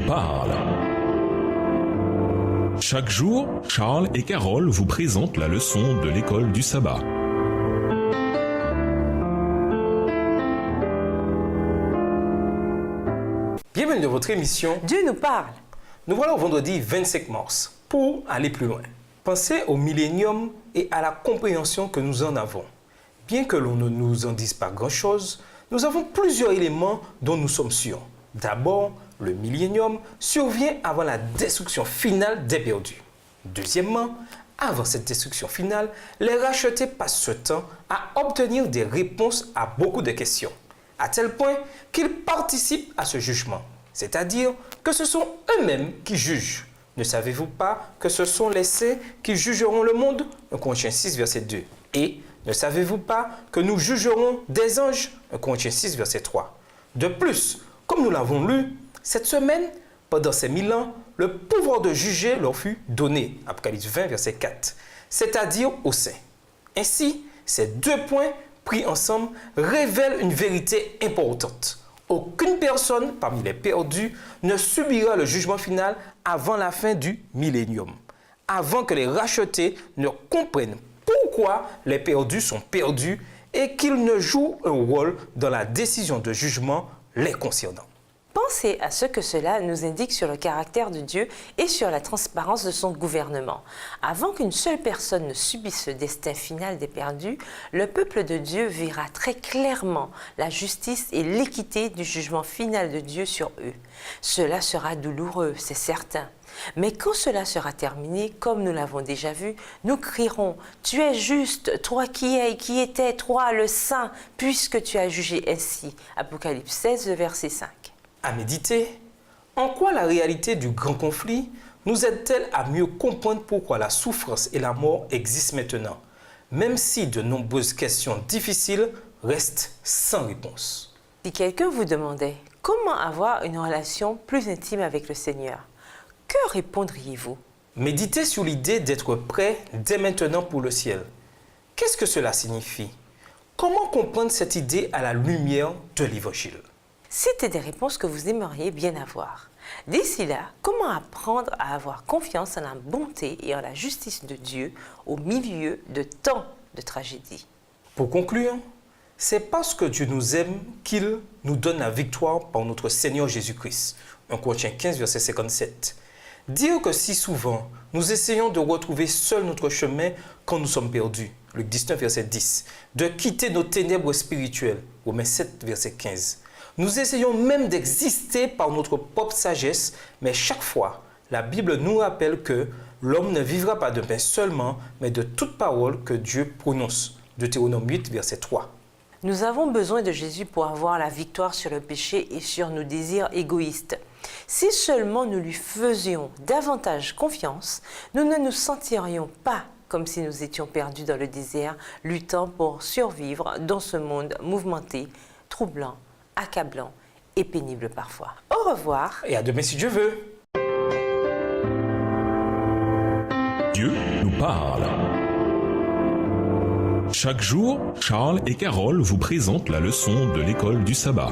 parle. Chaque jour, Charles et Carole vous présentent la leçon de l'école du sabbat. Bienvenue dans votre émission Dieu nous parle. Nous voilà au vendredi 25 mars pour aller plus loin. Pensez au millénium et à la compréhension que nous en avons. Bien que l'on ne nous en dise pas grand-chose, nous avons plusieurs éléments dont nous sommes sûrs. D'abord, le millénium survient avant la destruction finale des perdus. Deuxièmement, avant cette destruction finale, les rachetés passent ce temps à obtenir des réponses à beaucoup de questions, à tel point qu'ils participent à ce jugement, c'est-à-dire que ce sont eux-mêmes qui jugent. Ne savez-vous pas que ce sont les saints qui jugeront le monde? 1 Corinthiens 6, verset 2. Et ne savez-vous pas que nous jugerons des anges? 1 Corinthiens 6, verset 3. De plus, comme nous l'avons lu, cette semaine, pendant ces 1000 ans, le pouvoir de juger leur fut donné. Apocalypse 20, verset 4. C'est-à-dire aux saints. Ainsi, ces deux points pris ensemble révèlent une vérité importante. Aucune personne parmi les perdus ne subira le jugement final avant la fin du millénium, avant que les rachetés ne comprennent pourquoi les perdus sont perdus et qu'ils ne jouent un rôle dans la décision de jugement les concernant. Pensez à ce que cela nous indique sur le caractère de Dieu et sur la transparence de son gouvernement. Avant qu'une seule personne ne subisse le destin final des perdus, le peuple de Dieu verra très clairement la justice et l'équité du jugement final de Dieu sur eux. Cela sera douloureux, c'est certain. Mais quand cela sera terminé, comme nous l'avons déjà vu, nous crierons « Tu es juste, toi qui es et qui étais, toi le Saint, puisque tu as jugé ainsi. » Apocalypse 16, verset 5. À méditer, en quoi la réalité du grand conflit nous aide-t-elle à mieux comprendre pourquoi la souffrance et la mort existent maintenant, même si de nombreuses questions difficiles restent sans réponse. Si quelqu'un vous demandait comment avoir une relation plus intime avec le Seigneur, que répondriez-vous? Méditez sur l'idée d'être prêt dès maintenant pour le ciel. Qu'est-ce que cela signifie? Comment comprendre cette idée à la lumière de l'Évangile? C'était des réponses que vous aimeriez bien avoir. D'ici là, comment apprendre à avoir confiance en la bonté et en la justice de Dieu au milieu de tant de tragédies? Pour conclure, c'est parce que Dieu nous aime qu'il nous donne la victoire par notre Seigneur Jésus-Christ. 1 Corinthiens 15, verset 57. Dire que si souvent, nous essayons de retrouver seul notre chemin quand nous sommes perdus. Luc 19, verset 10. De quitter nos ténèbres spirituelles. Romains 7, verset 15. Nous essayons même d'exister par notre propre sagesse, mais chaque fois, la Bible nous rappelle que l'homme ne vivra pas de pain seulement, mais de toute parole que Dieu prononce. Deutéronome 8, verset 3. Nous avons besoin de Jésus pour avoir la victoire sur le péché et sur nos désirs égoïstes. Si seulement nous lui faisions davantage confiance, nous ne nous sentirions pas comme si nous étions perdus dans le désert, luttant pour survivre dans ce monde mouvementé, troublant, accablant et pénible parfois. Au revoir. Et à demain si Dieu veut. Dieu nous parle. Chaque jour, Charles et Carole vous présentent la leçon de l'école du sabbat.